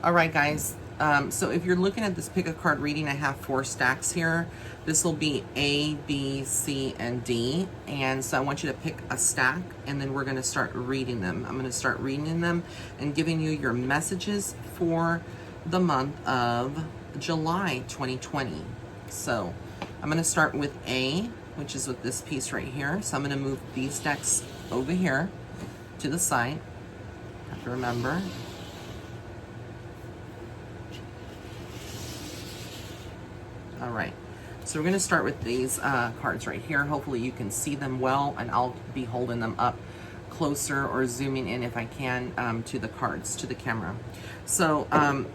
All right, guys. So if you're looking at this pick a card reading, I have 4 stacks here. This will be A, B, C, and D. And so I want you to pick a stack, and then we're going to start reading them. I'm going to start reading them and giving you your messages for the month of July 2020. So I'm going to start with A, which is with this piece right here. So I'm going to move these decks over here to the side. Have to remember. All right, so we're going to start with these cards right here. Hopefully you can see them well, and I'll be holding them up closer or zooming in if I can to the cards, to the camera. So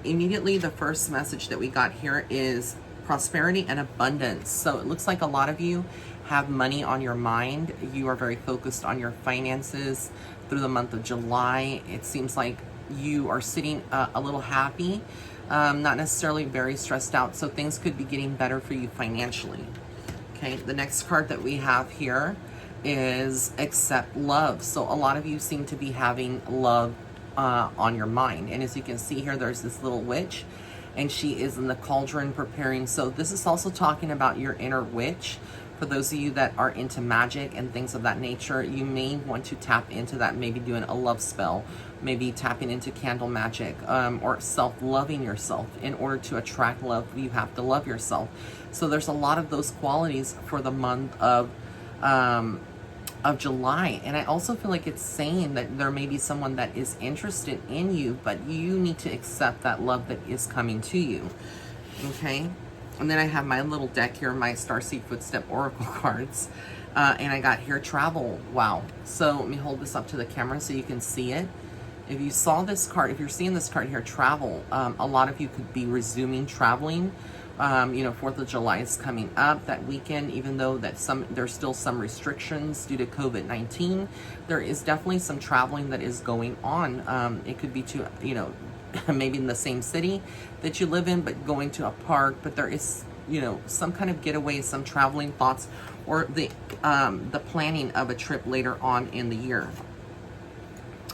immediately the first message that we got here is prosperity and abundance. So it looks like a lot of you have money on your mind. You are very focused on your finances through the month of July. It seems like you are sitting a little happy. Not necessarily very stressed out, so things could be getting better for you financially. Okay, the next card that we have here is accept love. So a lot of you seem to be having love on your mind. And as you can see here, there's this little witch, and she is in the cauldron preparing. So this is also talking about your inner witch. For those of you that are into magic and things of that nature, you may want to tap into that, maybe doing a love spell, maybe tapping into candle magic, or self-loving yourself. In order to attract love, you have to love yourself. So there's a lot of those qualities for the month of July. And I also feel like it's saying that there may be someone that is interested in you, but you need to accept that love that is coming to you. Okay? And then I have my little deck here, my Starseed Footstep Oracle cards. And I got here travel. Wow. So let me hold this up to the camera so you can see it. If you saw this card, if you're seeing this card here, travel, a lot of you could be resuming traveling. 4th of July is coming up that weekend, even though there's still some restrictions due to COVID-19. There is definitely some traveling that is going on. It could be to, maybe in the same city that you live in, but going to a park. But there is, some kind of getaway, some traveling thoughts, or the planning of a trip later on in the year.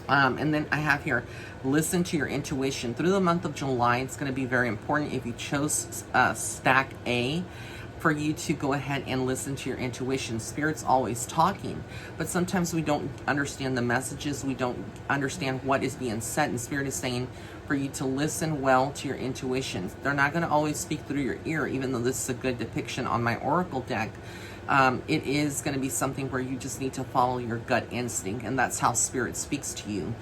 And then I have here, listen to your intuition. Through the month of July, it's going to be very important if you chose stack A, for you to go ahead and listen to your intuition. Spirit's always talking, but sometimes we don't understand the messages. We don't understand what is being said, and Spirit is saying for you to listen well to your intuitions. They're not going to always speak through your ear, even though this is a good depiction on my Oracle deck. It is going to be something where you just need to follow your gut instinct, and that's how Spirit speaks to you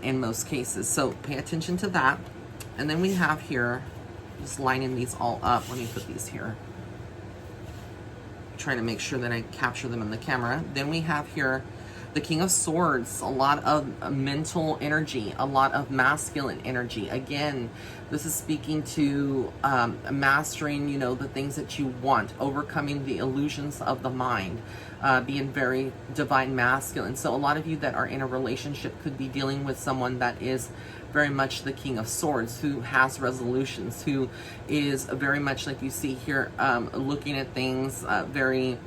in most cases. So pay attention to that. And then we have here, just lining these all up. Let me put these here. Trying to make sure that I capture them in the camera. Then we have here the King of Swords, a lot of mental energy, a lot of masculine energy. Again, this is speaking to mastering, the things that you want, overcoming the illusions of the mind, being very divine masculine. So a lot of you that are in a relationship could be dealing with someone that is very much the King of Swords, who has resolutions, who is very much like you see here, looking at things very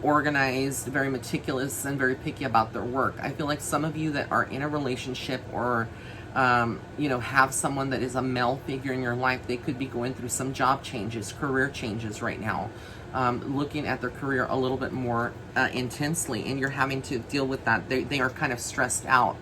organized, very meticulous, and very picky about their work. I feel like some of you that are in a relationship or have someone that is a male figure in your life, they could be going through some job changes, career changes right now, looking at their career a little bit more intensely, and you're having to deal with that. They are kind of stressed out.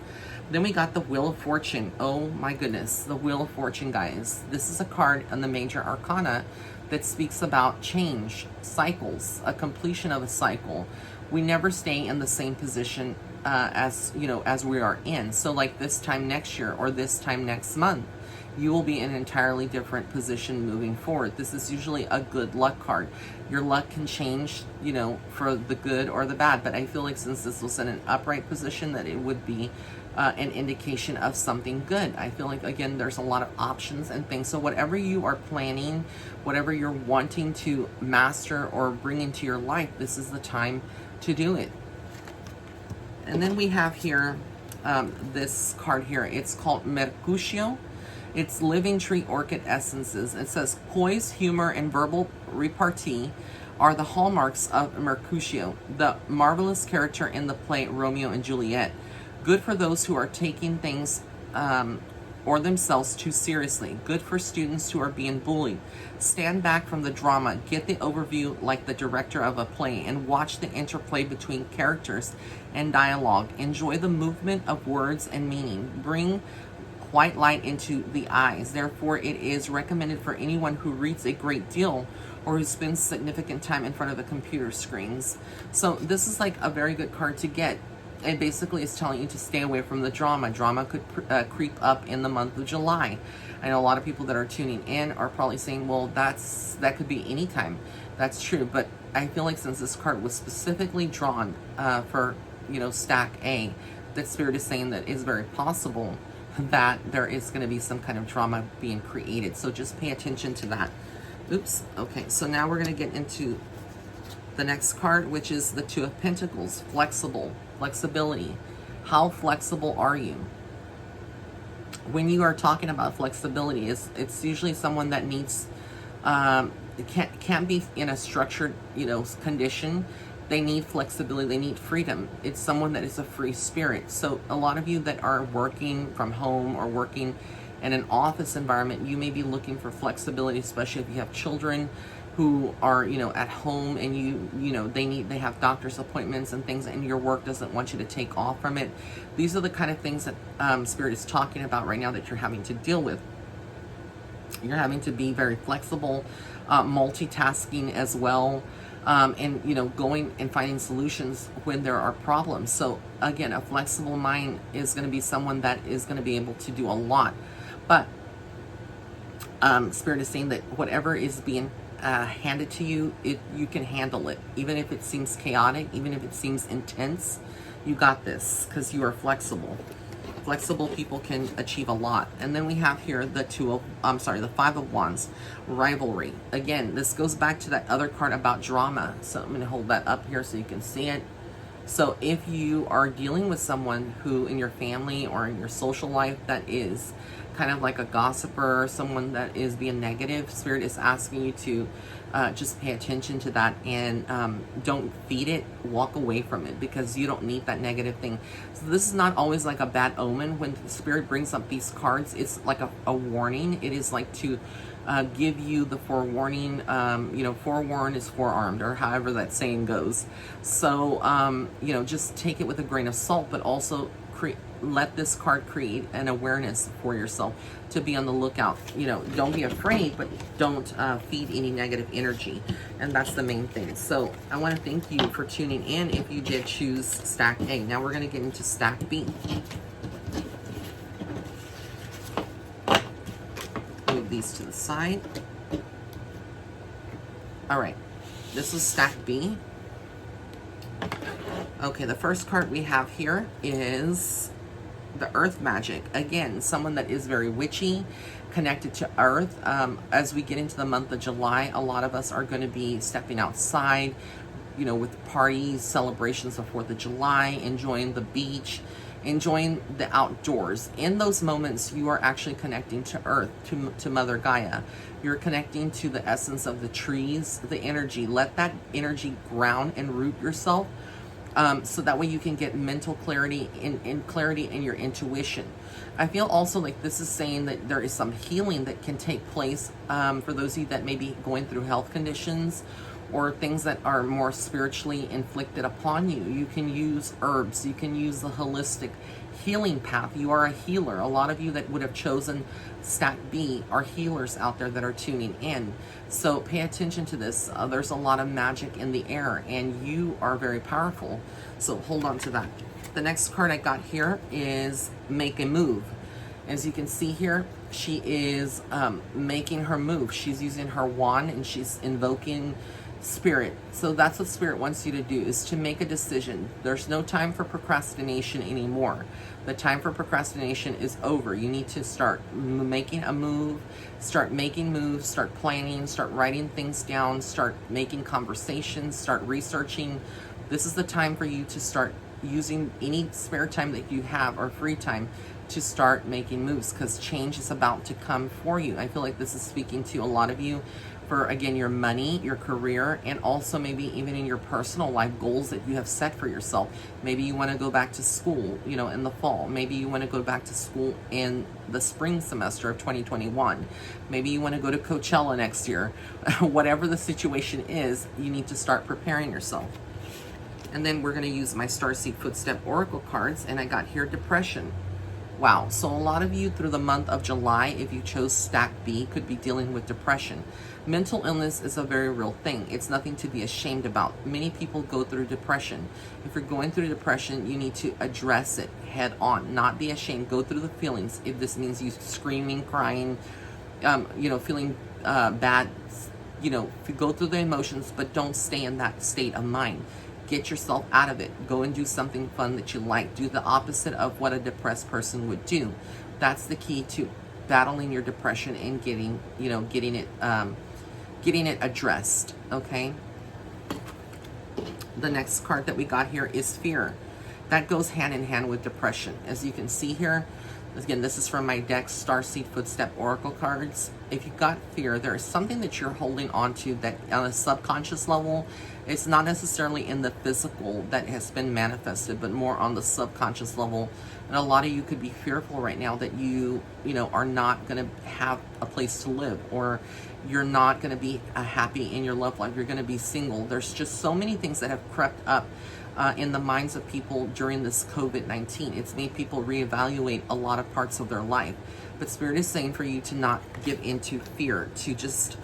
Then we got the Wheel of Fortune. Oh my goodness, the Wheel of Fortune, guys. This is a card on the Major Arcana that speaks about change, cycles, a completion of a cycle. We never stay in the same position as we are in. So like this time next year or this time next month, you will be in an entirely different position moving forward. This is usually a good luck card. Your luck can change, for the good or the bad, but I feel like since this was in an upright position, that it would be an indication of something good. I feel like, again, there's a lot of options and things. So whatever you are planning, whatever you're wanting to master or bring into your life, this is the time to do it. And then we have here this card here. It's called Mercutio. It's Living Tree Orchid Essences. It says poise, humor, and verbal repartee are the hallmarks of Mercutio, the marvelous character in the play Romeo and Juliet. Good for those who are taking things or themselves too seriously. Good for students who are being bullied. Stand back from the drama, get the overview like the director of a play, and watch the interplay between characters and dialogue. Enjoy the movement of words and meaning. Bring white light into the eyes. Therefore, it is recommended for anyone who reads a great deal or who spends significant time in front of the computer screens. So this is like a very good card to get. It basically is telling you to stay away from the drama. Drama could creep up in the month of July. I know a lot of people that are tuning in are probably saying, well, that could be any time. That's true, but I feel like since this card was specifically drawn for, stack A, that Spirit is saying that it's very possible that there is going to be some kind of drama being created. So just pay attention to that. Oops. Okay, so now we're going to get into the next card, which is the Two of Pentacles. Flexibility. How flexible are you? When you are talking about flexibility, it's usually someone that needs, can't be in a structured, condition. They need flexibility. They need freedom. It's someone that is a free spirit. So a lot of you that are working from home or working in an office environment, you may be looking for flexibility, especially if you have children who are, at home and they have doctor's appointments and things, and your work doesn't want you to take off from it. These are the kind of things that Spirit is talking about right now that you're having to deal with. You're having to be very flexible, multitasking as well. And going and finding solutions when there are problems. So again, a flexible mind is going to be someone that is going to be able to do a lot. But Spirit is saying that whatever is being handed to you, you can handle it. Even if it seems chaotic, even if it seems intense, you got this because you are flexible. Flexible people can achieve a lot. And then we have here the Five of Wands, rivalry. Again, this goes back to that other card about drama. So I'm going to hold that up here so you can see it. So if you are dealing with someone who in your family or in your social life that is kind of like a gossiper, someone that is being negative, Spirit is asking you to just pay attention to that and don't feed it, walk away from it, because you don't need that negative thing. So this is not always like a bad omen. When Spirit brings up these cards, it's like a warning. It is like to give you the forewarning. Forewarned is forearmed, or however that saying goes. So just take it with a grain of salt, but also let this card create an awareness for yourself to be on the lookout. Don't be afraid, but don't feed any negative energy. And that's the main thing. So I want to thank you for tuning in if you did choose stack A. Now we're going to get into stack B. Move these to the side. All right, this is stack B. Okay, the first card we have here is the Earth Magic. Again, someone that is very witchy, connected to Earth. As we get into the month of July, a lot of us are going to be stepping outside, with parties, celebrations of 4th of July, enjoying the beach, enjoying the outdoors. In those moments, you are actually connecting to Earth, to Mother Gaia. You're connecting to the essence of the trees, the energy. Let that energy ground and root yourself. So that way you can get mental clarity and clarity in your intuition. I feel also like this is saying that there is some healing that can take place for those of you that may be going through health conditions or things that are more spiritually inflicted upon you. You can use herbs. You can use the holistic healing path. You are a healer. A lot of you that would have chosen stack B are healers out there that are tuning in. So pay attention to this. There's a lot of magic in the air and you are very powerful. So hold on to that. The next card I got here is Make a Move. As you can see here, she is making her move. She's using her wand and she's invoking Spirit. So that's what Spirit wants you to do, is to make a decision. There's no time for procrastination anymore. The time for procrastination is over. You need to start making a move, start making moves, start planning, start writing things down, start making conversations, start researching. This is the time for you to start using any spare time that you have or free time to start making moves, because change is about to come for you. I feel like this is speaking to a lot of you for, again, your money, your career, and also maybe even in your personal life goals that you have set for yourself. Maybe you want to go back to school, you know, in the fall. Maybe you want to go back to school in the spring semester of 2021. Maybe you want to go to Coachella next year. Whatever the situation is, you need to start preparing yourself. And then we're going to use my Starseed Footstep Oracle cards, and I got here depression. Wow, so a lot of you through the month of July, if you chose stack B, could be dealing with depression. Mental illness is a very real thing. It's nothing to be ashamed about. Many people go through depression. If you're going through depression, you need to address it head on, not be ashamed. Go through the feelings. If this means you screaming, crying, you know, feeling bad, you know, go through the emotions, but don't stay in that state of mind. Get yourself out of it. Go and do something fun that you like. Do the opposite of what a depressed person would do. That's the key to battling your depression and getting, you know, getting it addressed. Okay. The next card that we got here is fear. That goes hand in hand with depression. As you can see here, again, this is from my deck, Starseed Footstep Oracle cards. If you've got fear, there is something that you're holding on to that on a subconscious level, it's not necessarily in the physical that has been manifested, but more on the subconscious level. And a lot of you could be fearful right now that you know, are not going to have a place to live, or you're not going to be happy in your love life. You're going to be single. There's just so many things that have crept up in the minds of people during this COVID-19. It's made people reevaluate a lot of parts of their life. But Spirit is saying for you to not give into fear, to just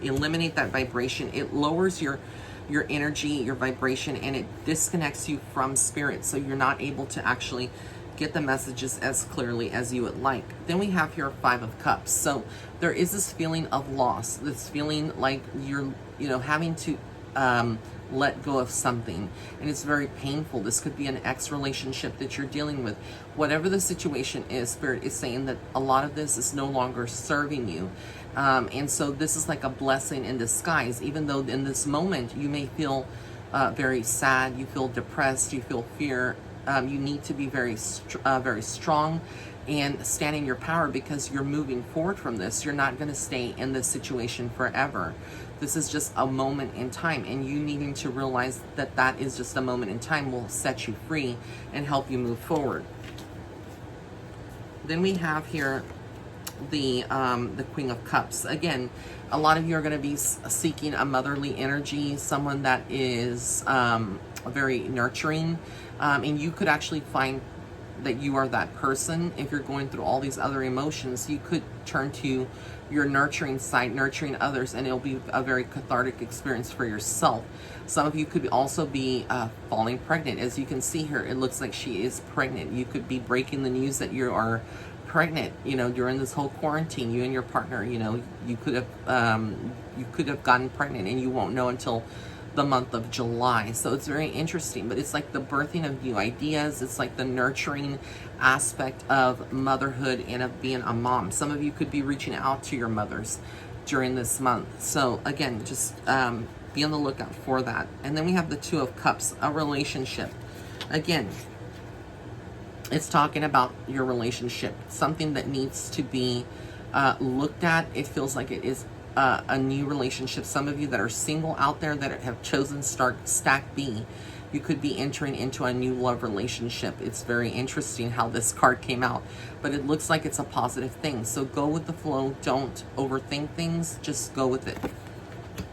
eliminate that vibration. It lowers your energy, your vibration, and it disconnects you from Spirit. So you're not able to actually get the messages as clearly as you would like. Then we have here Five of Cups. So there is this feeling of loss, this feeling like you're, you know, having to let go of something, and it's very painful. This could be an ex relationship that you're dealing with. Whatever the situation is, Spirit is saying that a lot of this is no longer serving you, and so this is like a blessing in disguise. Even though in this moment you may feel very sad, you feel depressed, you feel fear, you need to be very strong and stand in your power, because you're moving forward from this. You're not going to stay in this situation forever. This is just a moment in time, and you needing to realize that that is just a moment in time will set you free and help you move forward. Then we have here the Queen of Cups. Again, a lot of you are going to be seeking a motherly energy, someone that is very nurturing, and you could actually find that you are that person. If you're going through all these other emotions, you could turn to your nurturing side, nurturing others, and it'll be a very cathartic experience for yourself. Some of you could also be falling pregnant. As you can see here, it looks like she is pregnant. You could be breaking the news that you are pregnant, you know, during this whole quarantine. You and your partner, you know, you could have gotten pregnant, and you won't know until the month of July. So it's very interesting, but it's like the birthing of new ideas. It's like the nurturing aspect of motherhood and of being a mom. Some of you could be reaching out to your mothers during this month. So again, just be on the lookout for that. And then we have the Two of Cups, a relationship. Again, it's talking about your relationship, something that needs to be looked at. It feels like it is a new relationship. Some of you that are single out there that have chosen stack B, you could be entering into a new love relationship. It's very interesting how this card came out, but it looks like it's a positive thing. So go with the flow. Don't overthink things. Just go with it.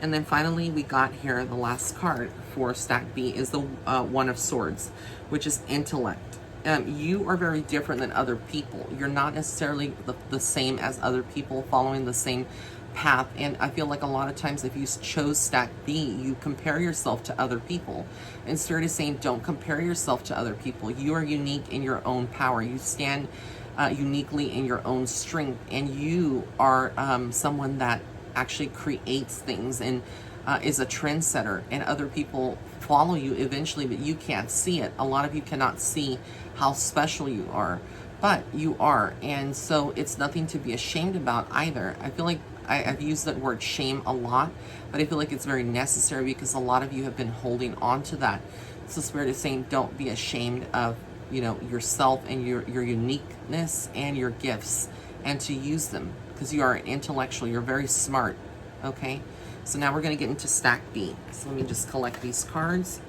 And then finally, we got here the last card for stack B is the One of Swords, which is intellect. You are very different than other people. You're not necessarily the same as other people, following the same path. And I feel like a lot of times if you chose stack B, you compare yourself to other people. And Spirit is saying, don't compare yourself to other people. You are unique in your own power. You stand uniquely in your own strength, and you are someone that actually creates things and is a trendsetter, and other people follow you eventually, but you can't see it. A lot of you cannot see how special you are, but you are. And so it's nothing to be ashamed about either. I feel like I've used that word shame a lot, but I feel like it's very necessary because a lot of you have been holding on to that. So Spirit is saying, don't be ashamed of you know, yourself and your uniqueness and your gifts, and to use them, because you are an intellectual. You're very smart. Okay, so now we're going to get into stack B. So let me just collect these cards.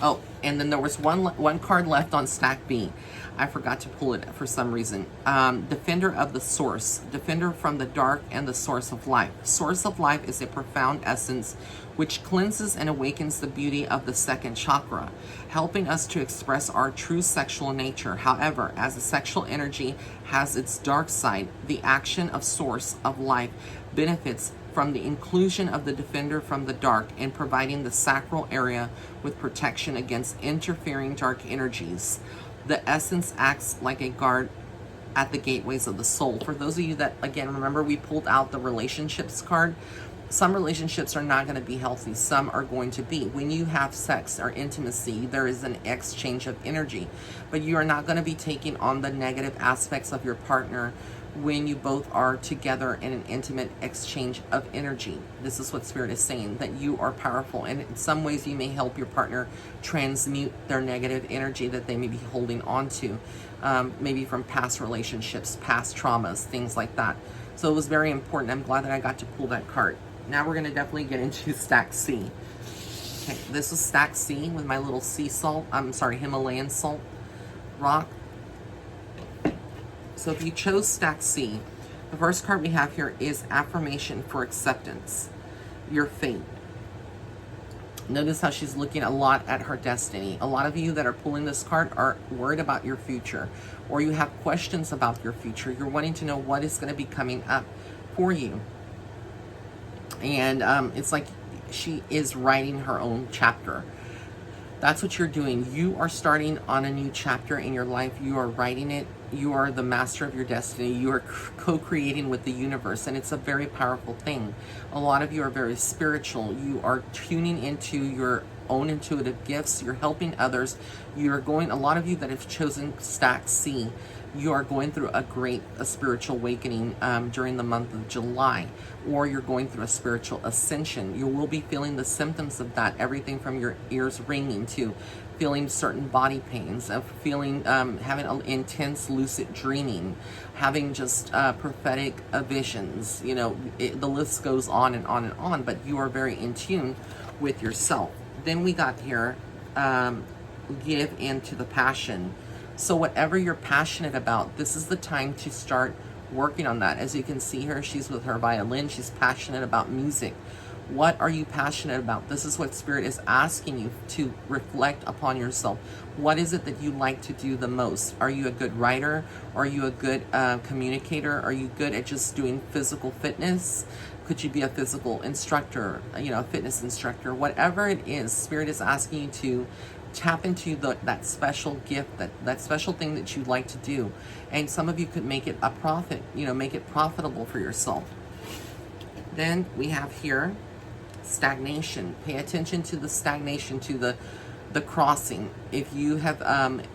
Oh, and then there was one card left on stack B. I forgot to pull it for some reason. Defender of the source, defender from the dark and the source of life. Source of life is a profound essence which cleanses and awakens the beauty of the second chakra, helping us to express our true sexual nature. However, as the sexual energy has its dark side, the action of source of life benefits from the inclusion of the defender from the dark in providing the sacral area with protection against interfering dark energies. The essence acts like a guard at the gateways of the soul. For those of you that, again, remember we pulled out the relationships card, some relationships are not going to be healthy. Some are going to be. When you have sex or intimacy, there is an exchange of energy, but you are not going to be taking on the negative aspects of your partner when you both are together in an intimate exchange of energy. This is what Spirit is saying, that you are powerful, and in some ways you may help your partner transmute their negative energy that they may be holding on to, maybe from past relationships, past traumas, things like that. So it was very important. I'm glad that I got to pull that card. Now we're going to definitely get into stack C. Okay, this is stack C with my little sea salt, Himalayan salt rock. So if you chose stack C, the first card we have here is affirmation for acceptance, your fate. Notice how she's looking a lot at her destiny. A lot of you that are pulling this card are worried about your future, or you have questions about your future. You're wanting to know what is going to be coming up for you. And it's like she is writing her own chapter. That's what you're doing. You are starting on a new chapter in your life. You are writing it. You are the master of your destiny. You are co-creating with the universe, and it's a very powerful thing. A lot of you are very spiritual. You are tuning into your own intuitive gifts. You're helping others. You're going, a lot of you that have chosen stack C, you are going through a spiritual awakening during the month of July, or you're going through a spiritual ascension. You will be feeling the symptoms of that, everything from your ears ringing to feeling certain body pains, of feeling, having intense lucid dreaming, having just prophetic visions. You know, the list goes on and on and on, but you are very in tune with yourself. Then we got here, give into the passion. So whatever you're passionate about, this is the time to start working on that. As you can see her, she's with her violin. She's passionate about music. What are you passionate about? This is what Spirit is asking you to reflect upon yourself. What is it that you like to do the most? Are you a good writer? Are you a good communicator? Are you good at just doing physical fitness? Could you be a physical instructor, you know, a fitness instructor? Whatever it is, Spirit is asking you to tap into that special gift, that special thing that you like to do. And some of you could make it a profit, you know, make it profitable for yourself. Then we have here stagnation. Pay attention to the stagnation, to the crossing. If you have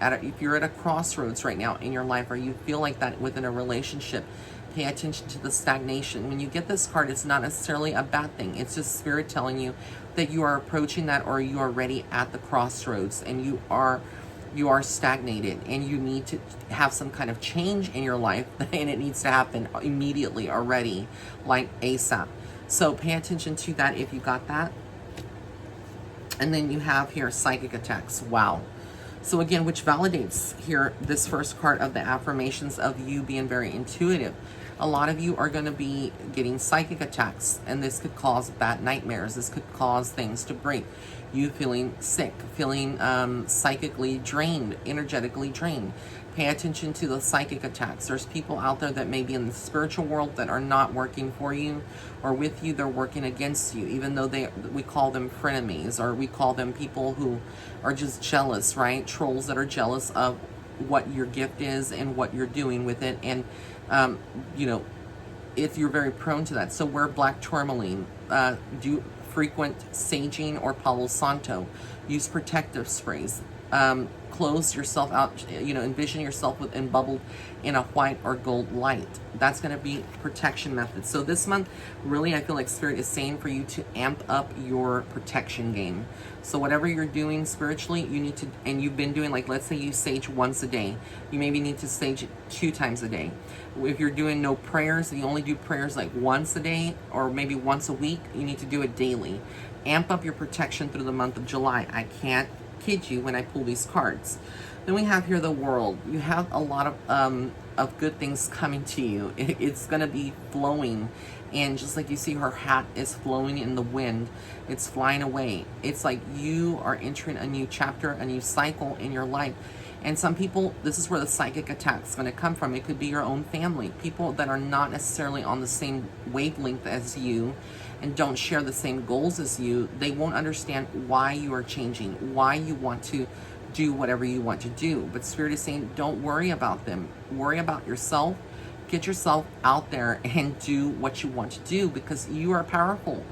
if you're at a crossroads right now in your life, or you feel like that within a relationship, pay attention to the stagnation. When you get this card, it's not necessarily a bad thing. It's just Spirit telling you that you are approaching that, or you are already at the crossroads, and you are stagnated, and you need to have some kind of change in your life, and it needs to happen immediately already, like ASAP. So pay attention to that if you got that. And then you have here psychic attacks. Wow. So again, which validates here this first card of the affirmations of you being very intuitive. A lot of you are going to be getting psychic attacks, and this could cause bad nightmares. This could cause things to break. You feeling sick, feeling psychically drained, energetically drained. Pay attention to the psychic attacks. There's people out there that may be in the spiritual world that are not working for you or with you. They're working against you, even though we call them frenemies, or we call them people who are just jealous, right? Trolls that are jealous of what your gift is and what you're doing with it. And you know, if you're very prone to that. So wear black tourmaline, do frequent saging or Palo Santo, use protective sprays. close yourself out, envision yourself embubbled in a white or gold light. That's going to be protection methods. So this month, really, I feel like Spirit is saying for you to amp up your protection game. So whatever you're doing spiritually, you need to, and you've been doing, like, let's say you sage once a day, you maybe need to sage 2 times a day. If you're doing no prayers, you only do prayers like once a day or maybe once a week, you need to do it daily. Amp up your protection through the month of July. I can't kid you when I pull these cards. Then we have here the World. You have a lot of good things coming to you. It's going to be flowing, and just like you see, her hat is flowing in the wind. It's flying away. It's like you are entering a new chapter, a new cycle in your life. And some people, this is where the psychic attack is going to come from. It could be your own family, people that are not necessarily on the same wavelength as you and don't share the same goals as you. They won't understand why you are changing, why you want to do whatever you want to do. But Spirit is saying, don't worry about them. Worry about yourself. Get yourself out there and do what you want to do, because you are powerful.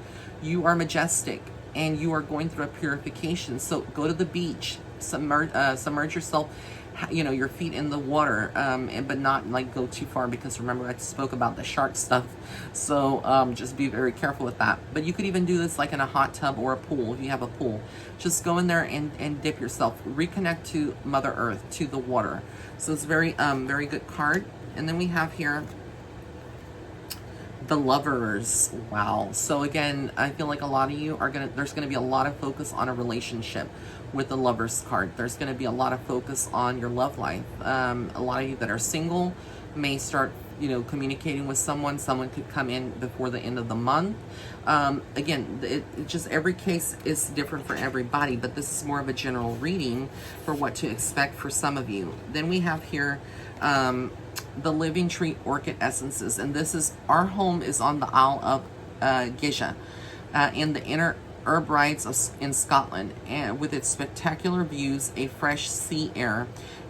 You are majestic, and you are going through a purification. So go to the beach, submerge yourself, your feet in the water, but not like go too far, because remember I spoke about the shark stuff. So just be very careful with that. But you could even do this like in a hot tub or a pool. If you have a pool, just go in there and dip yourself, reconnect to Mother Earth, to the water. So it's very very good card. And then we have here the Lovers. Wow. So again, I feel like a lot of you are there's gonna be a lot of focus on a relationship with the Lovers card. There's gonna be a lot of focus on your love life. A lot of you that are single may start, communicating with someone. Someone could come in before the end of the month. Again, it just, every case is different for everybody, but this is more of a general reading for what to expect for some of you. Then we have here, the Living Tree Orchid Essences, and this is, our home is on the Isle of Giza, in the inner Hebrides in Scotland, and with its spectacular views, a fresh sea air.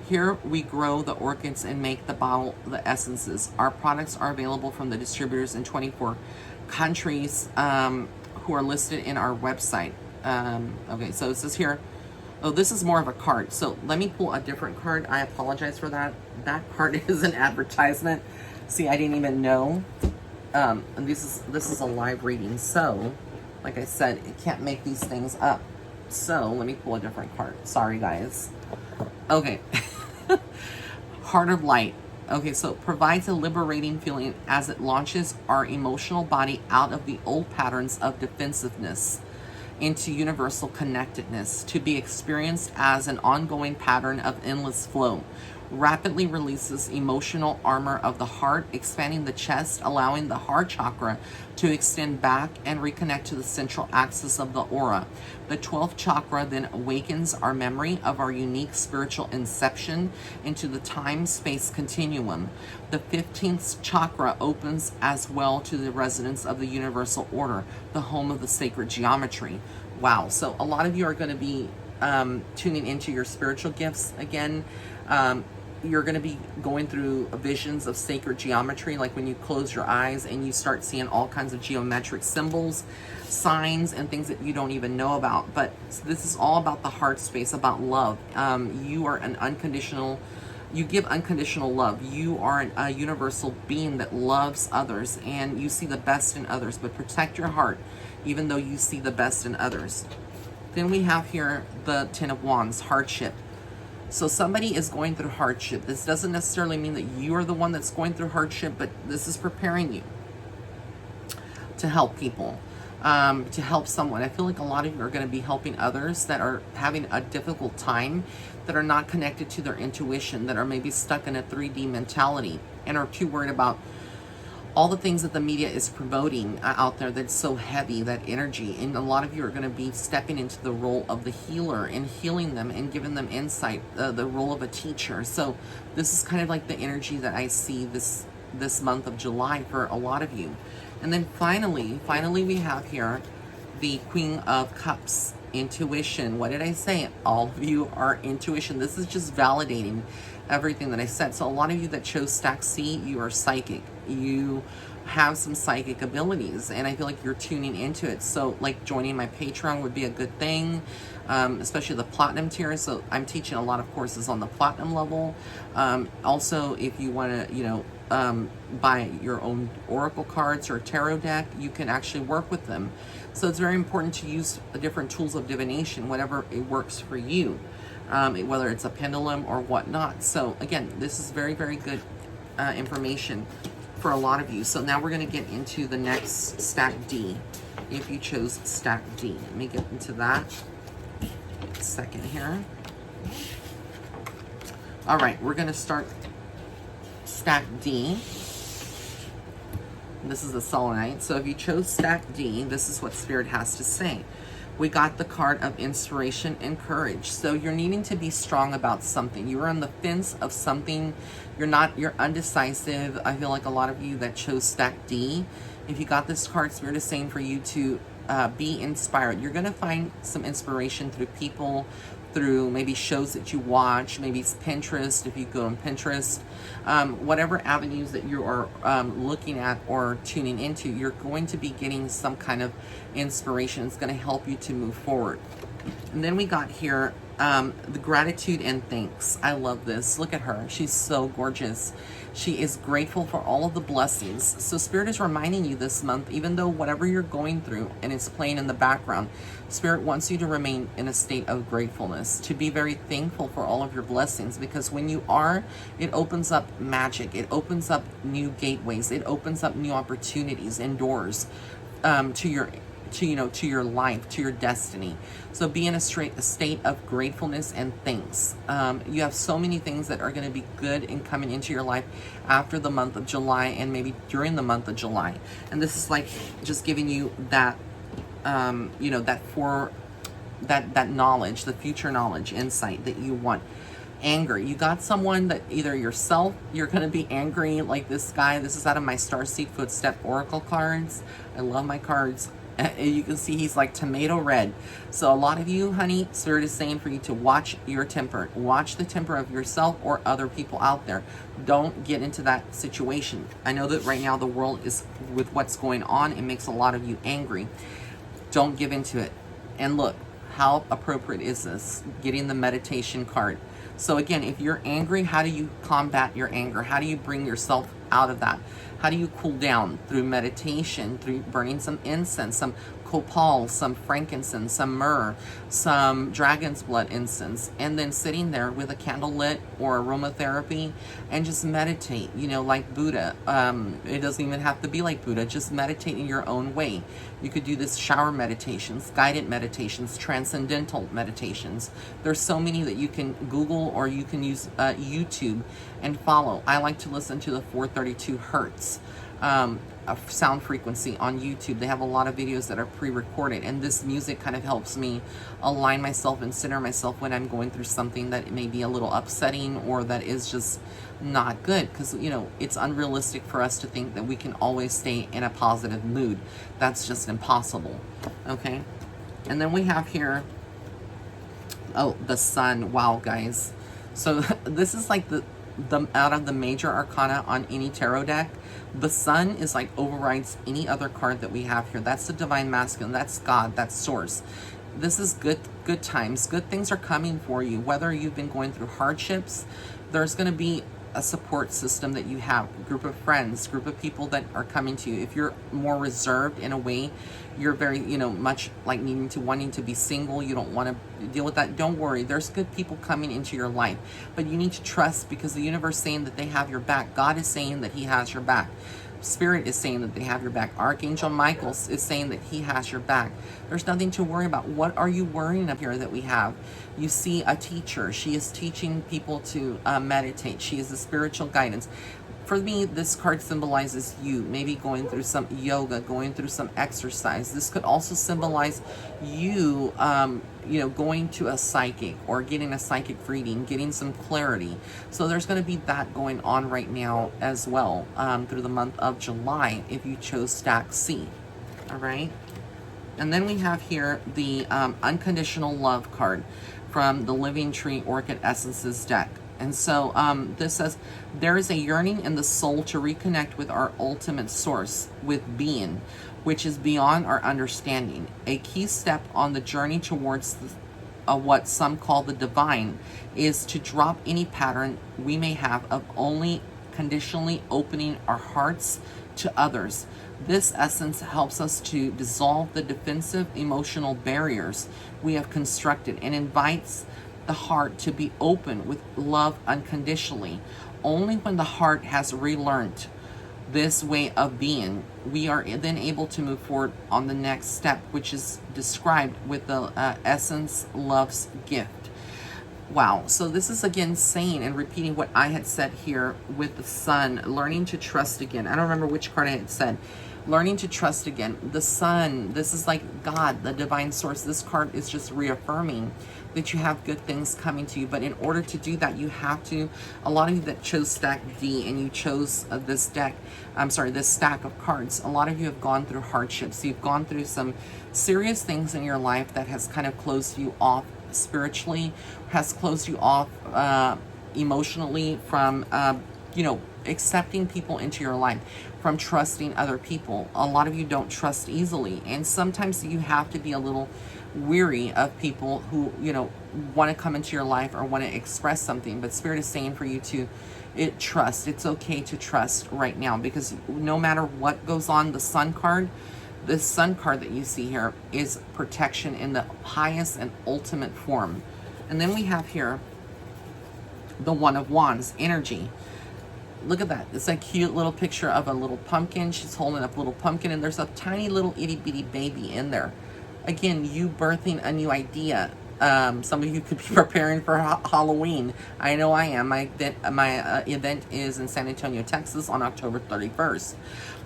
Here we grow the orchids and make the essences. Our products are available from the distributors in 24 countries, who are listed in our website. Okay, so it says here, oh, this is more of a card. So let me pull a different card. I apologize for that. That card is an advertisement. See, I didn't even know. And this is a live reading. So, like I said, it can't make these things up. So let me pull a different card. Sorry, guys. Okay. Heart of Light. Okay, so it provides a liberating feeling as it launches our emotional body out of the old patterns of defensiveness into universal connectedness, to be experienced as an ongoing pattern of endless flow. Rapidly releases emotional armor of the heart, expanding the chest, allowing the heart chakra to extend back and reconnect to the central axis of the aura. The 12th chakra then awakens our memory of our unique spiritual inception into the time-space continuum. The 15th chakra opens as well to the resonance of the universal order, the home of the sacred geometry. Wow, so a lot of you are going to be tuning into your spiritual gifts again. You're going to be going through visions of sacred geometry, like when you close your eyes and you start seeing all kinds of geometric symbols, signs, and things that you don't even know about. But this is all about the heart space, about love. You are an unconditional, you give unconditional love. You are a universal being that loves others, and you see the best in others, but protect your heart even though you see the best in others. Then we have here the Ten of Wands, hardship. So somebody is going through hardship. This doesn't necessarily mean that you are the one that's going through hardship, but this is preparing you to help people, to help someone. I feel like a lot of you are going to be helping others that are having a difficult time, that are not connected to their intuition, that are maybe stuck in a 3D mentality and are too worried about all the things that the media is promoting out there that's so heavy, that energy. And a lot of you are going to be stepping into the role of the healer and healing them and giving them insight, the role of a teacher. So this is kind of like the energy that I see this month of July for a lot of you. And then finally we have here the Queen of Cups, intuition. What did I say? All of you are intuition. This is just validating everything that I said. So a lot of you that chose stack C, you are psychic. You have some psychic abilities, and I feel like you're tuning into it. So like joining my Patreon would be a good thing, especially the platinum tier. So I'm teaching a lot of courses on the platinum level. Also, if you want to, buy your own oracle cards or tarot deck, you can actually work with them. So it's very important to use the different tools of divination, whatever it works for you, whether it's a pendulum or whatnot. So again, this is very, very good information for a lot of you. So now we're going to get into the next stack D, if you chose stack D. Let me get into that a second here. All right, we're going to start stack D. This is the selenite. So if you chose stack D, this is what Spirit has to say. We got the card of inspiration and courage. So you're needing to be strong about something. You're on the fence of something. You're undecisive. I feel like a lot of you that chose stack D, if you got this card, Spirit is saying for you to be inspired. You're going to find some inspiration through people, through maybe shows that you watch, maybe it's Pinterest, if you go on Pinterest, whatever avenues that you are looking at or tuning into, you're going to be getting some kind of inspiration. It's going to help you to move forward. And then we got here the gratitude and thanks. I love this. Look at her. She's so gorgeous. She is grateful for all of the blessings. So Spirit is reminding you this month, even though whatever you're going through and it's playing in the background, Spirit wants you to remain in a state of gratefulness, to be very thankful for all of your blessings, because when you are, it opens up magic. It opens up new gateways. It opens up new opportunities and doors to your life, to your destiny. So be in a state of gratefulness and thanks. You have so many things that are going to be good and coming into your life after the month of July and maybe during the month of July. And this is like just giving you that, that knowledge, the future knowledge, insight that you want. Anger. You got someone that either yourself, you're going to be angry like this guy. This is out of my Starseed Footstep Oracle cards. I love my cards. You can see he's like tomato red. So a lot of you, honey, Spirit is saying for you to watch your temper. Watch the temper of yourself or other people out there. Don't get into that situation. I know that right now the world is, with what's going on, it makes a lot of you angry. Don't give into it. And look, how appropriate is this? Getting the meditation card. So again, if you're angry, how do you combat your anger? How do you bring yourself out of that? How do you cool down? Through meditation, through burning some incense, some copal, some frankincense, some myrrh, some dragon's blood incense, and then sitting there with a candle lit or aromatherapy and just meditate, like Buddha. It doesn't even have to be like Buddha. Just meditate in your own way. You could do this shower meditations, guided meditations, transcendental meditations. There's so many that you can Google or you can use YouTube and follow. I like to listen to the 432 hertz sound frequency on YouTube. They have a lot of videos that are pre-recorded, and this music kind of helps me align myself and center myself when I'm going through something that may be a little upsetting or that is just not good, because it's unrealistic for us to think that we can always stay in a positive mood. That's just impossible. Okay, and then we have here, oh, the sun. Wow, guys, so this is like the out of the major arcana on any tarot deck, the sun is like overrides any other card that we have here. That's the divine masculine. That's God. That's source. This is good times. Good things are coming for you. Whether you've been going through hardships, there's going to be a support system that you have, a group of friends, group of people that are coming to you. If you're more reserved in a way, you're very, much like wanting to be single, you don't want to deal with that, don't worry. There's good people coming into your life, but you need to trust, because the universe is saying that they have your back. God is saying that he has your back. Spirit is saying that they have your back. Archangel Michael is saying that he has your back. There's nothing to worry about. What are you worrying up here that we have? You see a teacher. She is teaching people to meditate. She is a spiritual guidance. For me, this card symbolizes you maybe going through some yoga, going through some exercise. This could also symbolize you, going to a psychic or getting a psychic reading, getting some clarity. So there's going to be that going on right now as well through the month of July if you chose stack C. All right. And then we have here the unconditional love card from the Living Tree Orchid Essences deck. And so this says, there is a yearning in the soul to reconnect with our ultimate source, with being, which is beyond our understanding. A key step on the journey towards what some call the divine is to drop any pattern we may have of only conditionally opening our hearts to others. This essence helps us to dissolve the defensive emotional barriers we have constructed and invites the heart to be open with love unconditionally. Only when the heart has relearned this way of being, we are then able to move forward on the next step, which is described with the essence love's gift. Wow. So this is again saying and repeating what I had said here with the sun, learning to trust again. I don't remember which card I had said. Learning to trust again. The sun, this is like God, the divine source. This card is just reaffirming that you have good things coming to you. But in order to do that, you have to, a lot of you that chose stack D and you chose this stack of cards, a lot of you have gone through hardships. You've gone through some serious things in your life that has kind of closed you off spiritually, has closed you off emotionally from, accepting people into your life, from trusting other people. A lot of you don't trust easily, and sometimes you have to be a little weary of people who want to come into your life or want to express something. But Spirit is saying for you to trust. It's okay to trust right now, because no matter what goes on, the sun card, this sun card that you see here is protection in the highest and ultimate form. And then we have here the One of Wands energy. Look at that. It's a cute little picture of a little pumpkin. She's holding up a little pumpkin, and there's a tiny little itty bitty baby in there. Again, you birthing a new idea. Some of you could be preparing for Halloween. I know I am. My event is in San Antonio, Texas on October 31st.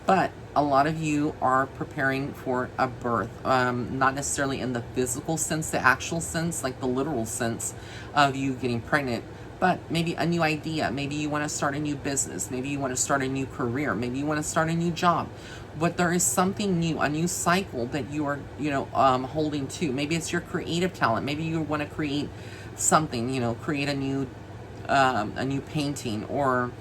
But a lot of you are preparing for a birth, not necessarily in the physical sense, the actual sense, like the literal sense of you getting pregnant, but maybe a new idea. Maybe you want to start a new business. Maybe you want to start a new career. Maybe you want to start a new job. But there is something new, a new cycle that you are, holding to. Maybe it's your creative talent. Maybe you want to create something, create a new painting, or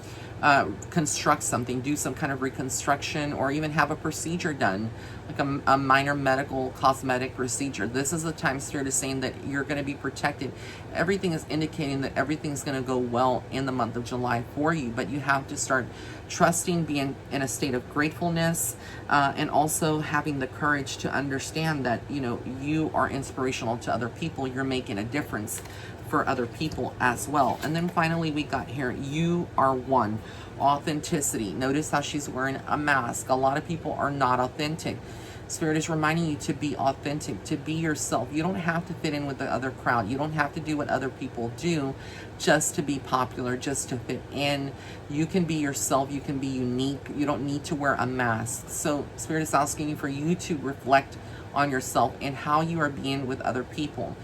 construct something, do some kind of reconstruction, or even have a procedure done, like a minor medical cosmetic procedure. This is the time Spirit is saying that you're going to be protected. Everything is indicating that everything's going to go well in the month of July for you, but you have to start trusting, being in a state of gratefulness, and also having the courage to understand that, you are inspirational to other people. You're making a difference for other people as well. And then finally we got here, you are one. Authenticity. Notice how she's wearing a mask. A lot of people are not authentic. Spirit is reminding you to be authentic, to be yourself. You don't have to fit in with the other crowd. You don't have to do what other people do just to be popular, just to fit in. You can be yourself. You can be unique. You don't need to wear a mask. So Spirit is asking you for you to reflect on yourself and how you are being with other people.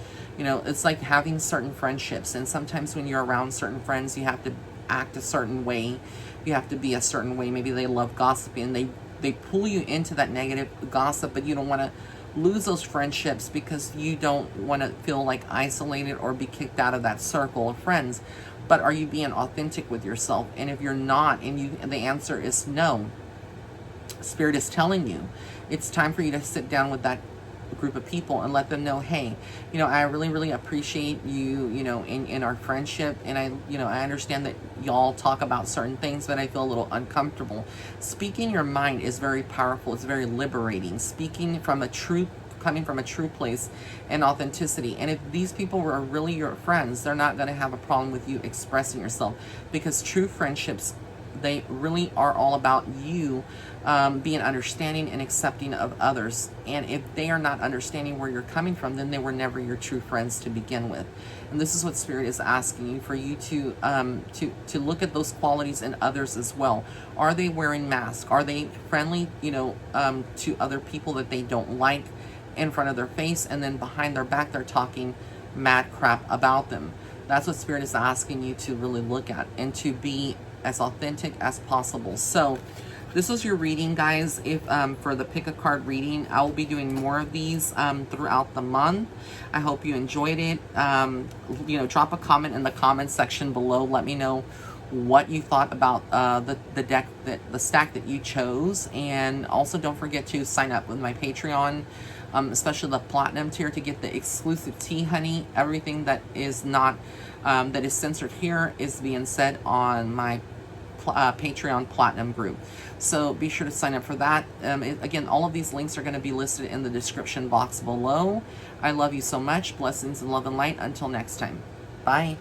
It's like having certain friendships, and sometimes when you're around certain friends, you have to act a certain way. You have to be a certain way. Maybe they love gossiping, and they pull you into that negative gossip, but you don't want to lose those friendships because you don't want to feel like isolated or be kicked out of that circle of friends. But are you being authentic with yourself? And if you're not, and the answer is no, Spirit is telling you it's time for you to sit down with that group of people and let them know, hey, I really appreciate you, in our friendship, and I understand that y'all talk about certain things, but I feel a little uncomfortable. Speaking your mind is very powerful. It's very liberating. Speaking from coming from a true place and authenticity. And if these people were really your friends, they're not going to have a problem with you expressing yourself, because true friendships, they really are all about you being understanding and accepting of others. And if they are not understanding where you're coming from, then they were never your true friends to begin with. And this is what Spirit is asking you, for you to look at those qualities in others as well. Are they wearing masks? Are they friendly, to other people that they don't like in front of their face, and then behind their back they're talking mad crap about them? That's what Spirit is asking you to really look at, and to be as authentic as possible. So This was your reading, guys. If for the pick a card reading, I will be doing more of these throughout the month. I hope you enjoyed it. You know, drop a comment in the comment section below. Let me know what you thought about the deck, the stack that you chose, and also don't forget to sign up with my Patreon, especially the platinum tier, to get the exclusive tea, honey. Everything that is not that is censored here is being said on my Patreon Platinum group. So be sure to sign up for that. Again, all of these links are going to be listed in the description box below. I love you so much. Blessings and love and light. Until next time. Bye.